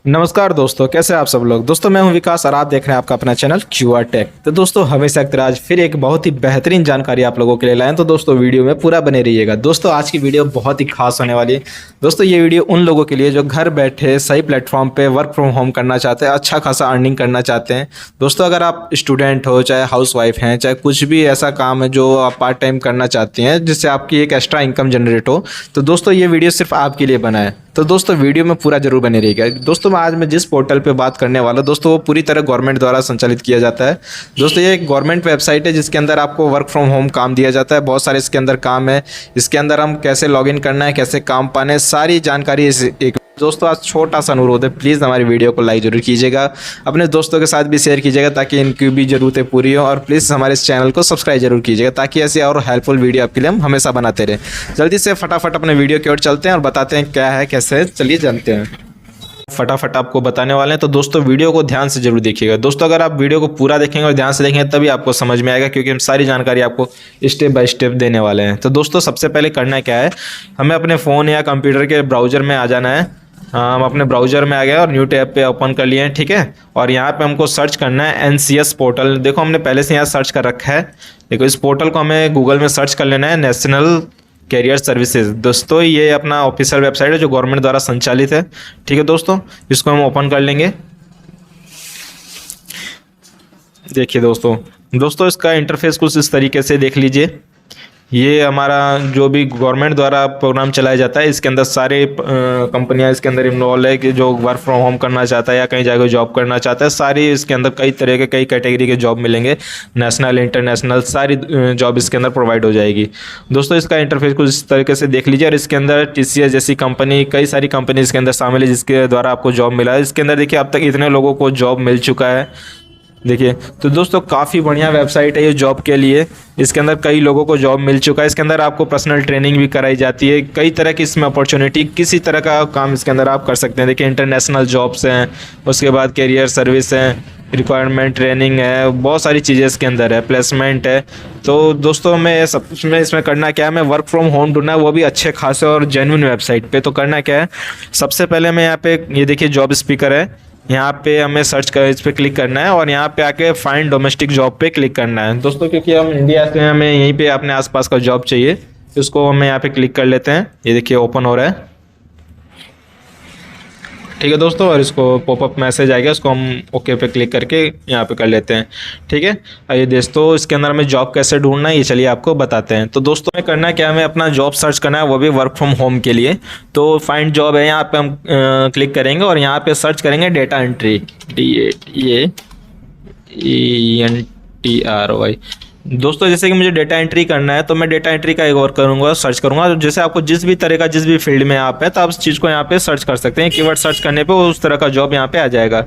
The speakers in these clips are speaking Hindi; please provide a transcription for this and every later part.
नमस्कार दोस्तों, कैसे हैं आप सब लोग। दोस्तों मैं हूं विकास और आप देख रहे हैं आपका अपना चैनल क्यूआर टेक। तो दोस्तों हमेशा की तरह आज फिर एक बहुत ही बेहतरीन जानकारी आप लोगों के लिए लाए हैं। तो दोस्तों वीडियो में पूरा बने रहिएगा। दोस्तों आज की वीडियो बहुत ही खास होने वाली है। दोस्तों ये वीडियो उन लोगों के लिए जो घर बैठे सही प्लेटफॉर्म पे वर्क फ्रॉम होम करना चाहते हैं, अच्छा खासा अर्निंग करना चाहते हैं। दोस्तों अगर आप स्टूडेंट हो, चाहे हाउस वाइफ हैं, चाहे कुछ भी ऐसा काम है जो आप पार्ट टाइम करना चाहती हैं जिससे आपकी एक एक्स्ट्रा इनकम जनरेट हो, तो दोस्तों ये वीडियो सिर्फ आपके लिए बना है। तो दोस्तों वीडियो में पूरा जरूर बने रहिएगा। दोस्तों आज मैं जिस पोर्टल पे बात करने वाला हूं दोस्तों, वो पूरी तरह गवर्नमेंट द्वारा संचालित किया जाता है। दोस्तों ये एक गवर्नमेंट वेबसाइट है जिसके अंदर आपको वर्क फ्रॉम होम काम दिया जाता है। बहुत सारे इसके अंदर काम है। इसके अंदर हम कैसे लॉगिन करना है, कैसे काम पाना है, सारी जानकारी इस एक। दोस्तों आज छोटा सा अनुरोध है, प्लीज़ हमारी वीडियो को लाइक जरूर कीजिएगा, अपने दोस्तों के साथ भी शेयर कीजिएगा ताकि इनकी भी ज़रूरतें पूरी हो। और प्लीज़ हमारे इस चैनल को सब्सक्राइब जरूर कीजिएगा ताकि ऐसे और हेल्पफुल वीडियो आपके लिए हम हमेशा बनाते रहें। जल्दी से फटाफट अपने वीडियो की ओर चलते हैं और बताते हैं क्या है कैसे है। चलिए जानते हैं, फटाफट आपको बताने वाले हैं। तो दोस्तों वीडियो को ध्यान से जरूर देखिएगा। दोस्तों अगर आप वीडियो को पूरा देखेंगे और ध्यान से देखेंगे तभी आपको समझ में आएगा, क्योंकि हम सारी जानकारी आपको स्टेप बाय स्टेप देने वाले हैं। तो दोस्तों सबसे पहले करना क्या है, हमें अपने फ़ोन या कंप्यूटर के ब्राउज़र में आ जाना है। हम अपने ब्राउज़र में आ गए और न्यू टैब पे ओपन कर लिए हैं, ठीक है। और यहाँ पे हमको सर्च करना है एनसीएस पोर्टल। देखो हमने पहले से यहाँ सर्च कर रखा है। देखो इस पोर्टल को हमें गूगल में सर्च कर लेना है, नेशनल कैरियर सर्विसेज। दोस्तों ये अपना ऑफिशियल वेबसाइट है जो गवर्नमेंट द्वारा संचालित है, ठीक है। दोस्तों इसको हम ओपन कर लेंगे। देखिए दोस्तों इसका इंटरफेस कुछ इस तरीके से देख लीजिए। ये हमारा जो भी गवर्नमेंट द्वारा प्रोग्राम चलाया जाता है, इसके अंदर सारे कंपनियां इसके अंदर इन्वॉल्व है कि जो वर्क फ्रॉम होम करना चाहता है या कहीं जाकर जॉब करना चाहता है। सारी इसके अंदर कई तरह के कई कैटेगरी के जॉब मिलेंगे, नेशनल इंटरनेशनल सारी जॉब इसके अंदर प्रोवाइड हो जाएगी। दोस्तों इसका इंटरफेस कुछ इस तरीके से देख लीजिए। और इसके अंदर टीसीएस जैसी कंपनी, कई सारी कंपनी इसके अंदर शामिल है जिसके द्वारा आपको जॉब मिला है। इसके अंदर देखिए अब तक इतने लोगों को जॉब मिल चुका है। देखिए तो दोस्तों काफ़ी बढ़िया वेबसाइट है ये जॉब के लिए। इसके अंदर कई लोगों को जॉब मिल चुका है। इसके अंदर आपको पर्सनल ट्रेनिंग भी कराई जाती है। कई तरह की इसमें अपॉर्चुनिटी, किसी तरह का काम इसके अंदर आप कर सकते हैं। देखिए इंटरनेशनल जॉब्स हैं, उसके बाद कैरियर सर्विस हैं, रिक्वायरमेंट ट्रेनिंग है, बहुत सारी चीज़ें इसके अंदर है, प्लेसमेंट है। तो दोस्तों मैं सब कुछ में इसमें करना क्या है, मैं वर्क फ्रॉम होम ढूंढना है, वो भी अच्छे खासे और जेन्युइन वेबसाइट पे। तो करना क्या है, सबसे पहले मैं यहाँ पे ये देखिए जॉब स्पीकर है, यहाँ पे हमें सर्च कर इस पर क्लिक करना है और यहाँ पे आके फाइंड डोमेस्टिक जॉब पे क्लिक करना है। दोस्तों क्योंकि हम इंडिया से हैं, हमें यहीं पे अपने आसपास का जॉब चाहिए, तो इसको हमें यहाँ पे क्लिक कर लेते हैं। ये देखिए ओपन हो रहा है, ठीक है दोस्तों। और इसको पॉपअप मैसेज आएगा, इसको हम ओके पे क्लिक करके यहाँ पे कर लेते हैं, ठीक है। आइए दोस्तों इसके अंदर हमें जॉब कैसे ढूंढना है ये चलिए आपको बताते हैं। तो दोस्तों में करना क्या, हमें अपना जॉब सर्च करना है, वो भी वर्क फ्रॉम होम के लिए। तो फाइंड जॉब है, यहाँ पे हम क्लिक करेंगे और यहाँ पे सर्च करेंगे डेटा एंट्री, DATAENTRY। दोस्तों जैसे कि मुझे डेटा एंट्री करना है तो मैं डेटा एंट्री का एक और करूँगा, सर्च करूँगा। तो जैसे आपको जिस भी तरह का जिस भी फील्ड में आप है तो आप उस चीज़ को यहाँ पे सर्च कर सकते हैं। कीवर्ड सर्च करने पे उस तरह का जॉब यहाँ पे आ जाएगा।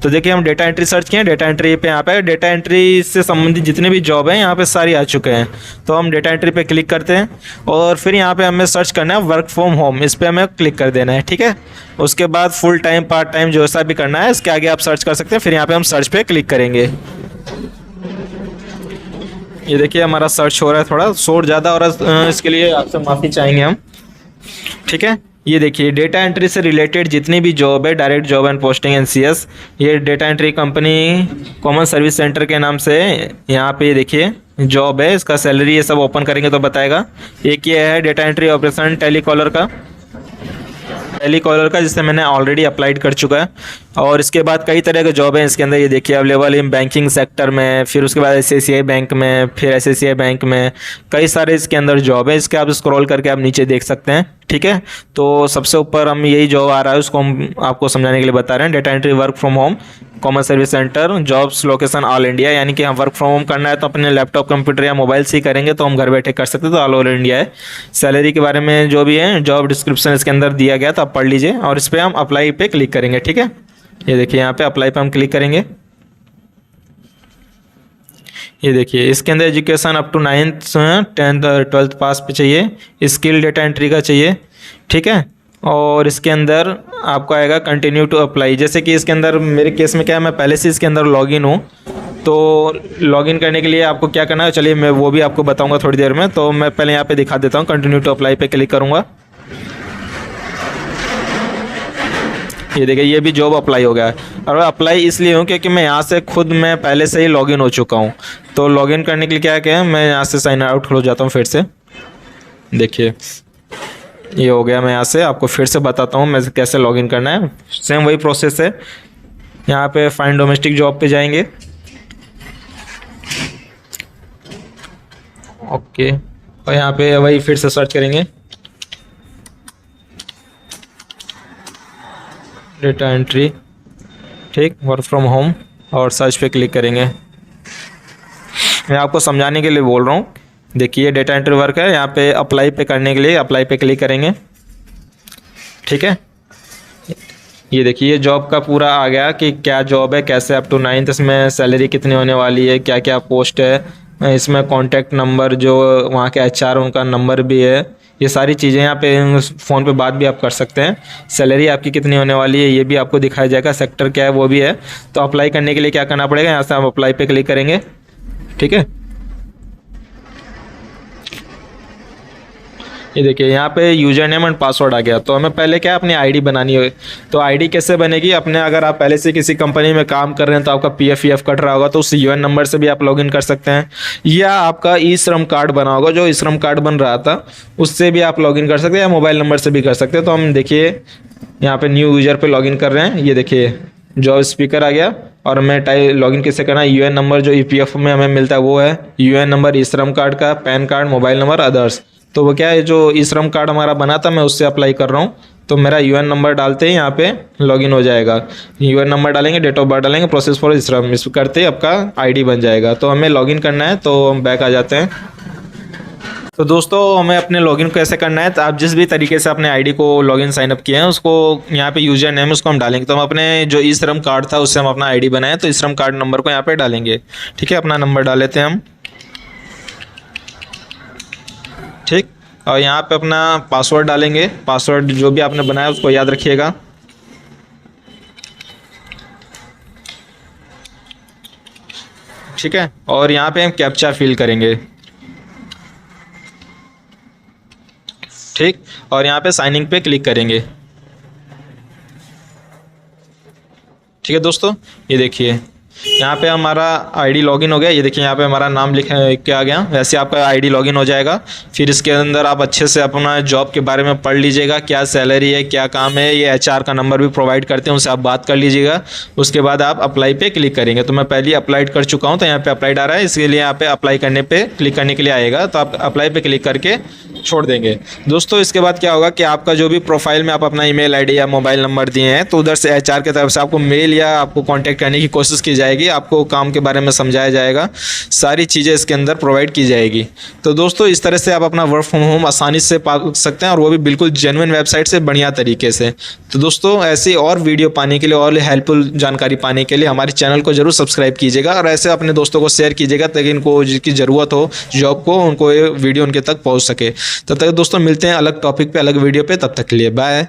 तो देखिए हम डेटा एंट्री सर्च किए, डेटा एंट्री पे यहाँ पे डेटा एंट्री से संबंधित जितने भी जॉब हैं यहाँ पे सारी आ चुके हैं। तो हम डेटा एंट्री पे क्लिक करते हैं और फिर यहाँ पे हमें सर्च करना है वर्क फ्रॉम होम, इस पर हमें क्लिक कर देना है, ठीक है। उसके बाद फुल टाइम पार्ट टाइम जो ऐसा भी करना है इसके आगे आप सर्च कर सकते हैं। फिर यहाँ पे हम सर्च पे क्लिक करेंगे। ये देखिए हमारा सर्च हो रहा है, थोड़ा शोर ज़्यादा और इसके लिए आपसे माफ़ी चाहेंगे हम, ठीक है। ये देखिए डेटा एंट्री से रिलेटेड जितनी भी जॉब है, direct job and posting NCS, ये data entry company common service centre के नाम से यहाँ पे ये देखिए जॉब है। इसका सैलरी ये सब ओपन करेंगे तो बताएगा। एक ये है डेटा एंट्री ऑपरेशन टेलीकॉलर का जिससे मैंने ऑलरेडी अप्लाइड कर चुका है। और इसके बाद कई तरह के जॉब हैं इसके अंदर, ये देखिए अवेलेबल इन बैंकिंग सेक्टर में, फिर उसके बाद ICICI बैंक में, फिर ICICI बैंक में, कई सारे इसके अंदर जॉब है। इसके आप स्क्रॉल करके आप नीचे देख सकते हैं, ठीक है। तो सबसे ऊपर हम यही जॉब आ रहा है उसको हम आपको समझाने के लिए बता रहे हैं। Data entry work from home common service centre, jobs location all India, यानी कि हम वर्क फ्रॉम होम करना है तो अपने लैपटॉप कंप्यूटर या मोबाइल से ही करेंगे तो हम घर बैठे कर सकते हैं। तो ऑल ओवर इंडिया है। सैलरी के बारे में जो भी है जॉब डिस्क्रिप्शन इसके अंदर दिया गया तो आप पढ़ लीजिए और इस पर हम अप्लाई पे क्लिक करेंगे, ठीक है। ये देखिए यहाँ पे अप्लाई पे हम क्लिक करेंगे। ये देखिए इसके अंदर education up to 9th 10th 12th पास पे चाहिए, स्किल डेटा एंट्री का चाहिए, ठीक है। और इसके अंदर आपको आएगा कंटिन्यू टू अप्लाई। जैसे कि इसके अंदर मेरे केस में क्या है, मैं पहले से इसके अंदर लॉगिन हूँ, तो लॉगिन करने के लिए आपको क्या करना है चलिए मैं वो भी आपको बताऊँगा थोड़ी देर में। तो मैं पहले यहाँ पे दिखा देता हूँ, कंटिन्यू टू अप्लाई पे क्लिक करूँगा। ये देखिए ये भी जॉब अप्लाई हो गया है। और अप्लाई इसलिए हूँ क्योंकि मैं यहाँ से खुद मैं पहले से ही लॉगिन हो चुका हूँ। तो लॉगिन करने के लिए क्या है मैं यहाँ से साइन आउट हो जाता हूँ फिर से। देखिए ये हो गया। मैं यहाँ से आपको फिर से बताता हूँ मैं कैसे लॉगिन करना है। सेम वही प्रोसेस है। यहाँ पे फाइंड डोमेस्टिक जॉब पे जाएंगे। ओके, और यहाँ पे वही फिर से सर्च करेंगे डेटा एंट्री, ठीक, वर्क फ्रॉम होम, और सर्च पे क्लिक करेंगे। मैं आपको समझाने के लिए बोल रहा हूँ। देखिए डेटा एंट्री वर्क है। यहाँ पे अप्लाई पे करने के लिए अप्लाई पे क्लिक करेंगे, ठीक है। ये देखिए जॉब का पूरा आ गया कि क्या जॉब है, कैसे अप टू 9th, इसमें सैलरी कितनी होने वाली है, क्या क्या पोस्ट है, इसमें कॉन्टैक्ट नंबर जो वहाँ के HR उनका नंबर भी है। ये सारी चीज़ें यहाँ पे फ़ोन पे बात भी आप कर सकते हैं। सैलरी आपकी कितनी होने वाली है ये भी आपको दिखाया जाएगा। सेक्टर क्या है वो भी है। तो अप्लाई करने के लिए क्या करना पड़ेगा, यहाँ से आप अप्लाई पे क्लिक करेंगे, ठीक है। ये देखिए यहाँ पे यूज़र नेम एंड पासवर्ड आ गया। तो हमें पहले क्या अपनी आईडी बनानी है। तो आईडी कैसे बनेगी अपने, अगर आप पहले से किसी कंपनी में काम कर रहे हैं तो आपका PF कट रहा होगा तो उस UN नंबर से भी आप लॉगिन कर सकते हैं, या आपका ई श्रम कार्ड बना होगा, जो ई श्रम कार्ड बन रहा था उससे भी आप लॉगिन कर सकते हैं, या मोबाइल नंबर से भी कर सकते हैं। तो हम देखिए यहाँ पे न्यू यूज़र पे लॉगिन कर रहे हैं। ये देखिए जॉब स्पीकर आ गया, और मैं लॉगिन कैसे करना है, UN नंबर जो EPF में हमें मिलता है वो है, UN नंबर, ई श्रम कार्ड का, pan card, mobile number, others. तो वो क्या है, जो ई श्रम कार्ड हमारा बना था मैं उससे अप्लाई कर रहा हूँ। तो मेरा UN नंबर डालते ही यहाँ पे लॉगिन हो जाएगा। UN नंबर डालेंगे, डेट ऑफ बर्थ डालेंगे, प्रोसेस फॉर ई श्रम, इस करते ही आपका ID बन जाएगा। तो हमें लॉगिन करना है, तो हम बैक आ जाते हैं। तो दोस्तों हमें अपने लॉगिन कैसे करना है, तो आप जिस भी तरीके से अपने आईडी को लॉगिन साइन अप किए हैं उसको यहाँ पे यूजर नेम उसको हम डालेंगे। तो हम अपने जो ई श्रम कार्ड था उससे हम अपना आईडी बनाए, तो ई श्रम कार्ड नंबर को यहाँ पे डालेंगे, ठीक है। अपना नंबर डाल लेते हैं हम, ठीक। और यहाँ पे अपना पासवर्ड डालेंगे। पासवर्ड जो भी आपने बनाया उसको याद रखिएगा, ठीक है। और यहाँ पे हम कैप्चा फिल करेंगे, ठीक। और यहाँ पे साइनिंग पे क्लिक करेंगे, ठीक है दोस्तों। ये देखिए यहाँ पे हमारा आईडी लॉगिन हो गया। ये देखिए यहाँ पे हमारा नाम लिख के आ गया। वैसे आपका आईडी लॉगिन हो जाएगा। फिर इसके अंदर आप अच्छे से अपना जॉब के बारे में पढ़ लीजिएगा, क्या सैलरी है, क्या काम है। ये HR का नंबर भी प्रोवाइड करते हैं, उनसे आप बात कर लीजिएगा। उसके बाद आप अप्लाई पे क्लिक करेंगे। तो मैं पहले अप्लाई कर चुका हूँ, तो यहाँ पे अप्लाइड आ रहा है, इसके लिए यहाँ पे अप्लाई करने पे क्लिक करने के लिए आएगा। तो आप अप्लाई पे क्लिक करके छोड़ देंगे दोस्तों। इसके बाद क्या होगा कि आपका जो भी प्रोफाइल में आप अपना ईमेल आईडी या मोबाइल नंबर दिए हैं, तो उधर से HR की तरफ से आपको मेल या आपको कांटेक्ट करने की कोशिश की जाएगी, आपको काम के बारे में समझाया जाएगा, सारी चीज़ें इसके अंदर प्रोवाइड की जाएगी। तो दोस्तों इस तरह से आप अपना वर्क फ्रॉम होम आसानी से पा सकते हैं, और वो भी बिल्कुल जेन्युइन वेबसाइट से बढ़िया तरीके से। तो दोस्तों ऐसी और वीडियो पाने के लिए और हेल्पफुल जानकारी पाने के लिए हमारे चैनल को जरूर सब्सक्राइब कीजिएगा, और ऐसे अपने दोस्तों को शेयर कीजिएगा ताकि इनको जिसकी ज़रूरत हो जॉब को, उनको ये वीडियो उनके तक पहुँच सके। तब तक दोस्तों मिलते हैं अलग टॉपिक पे, अलग वीडियो पे। तब तक के लिए बाय।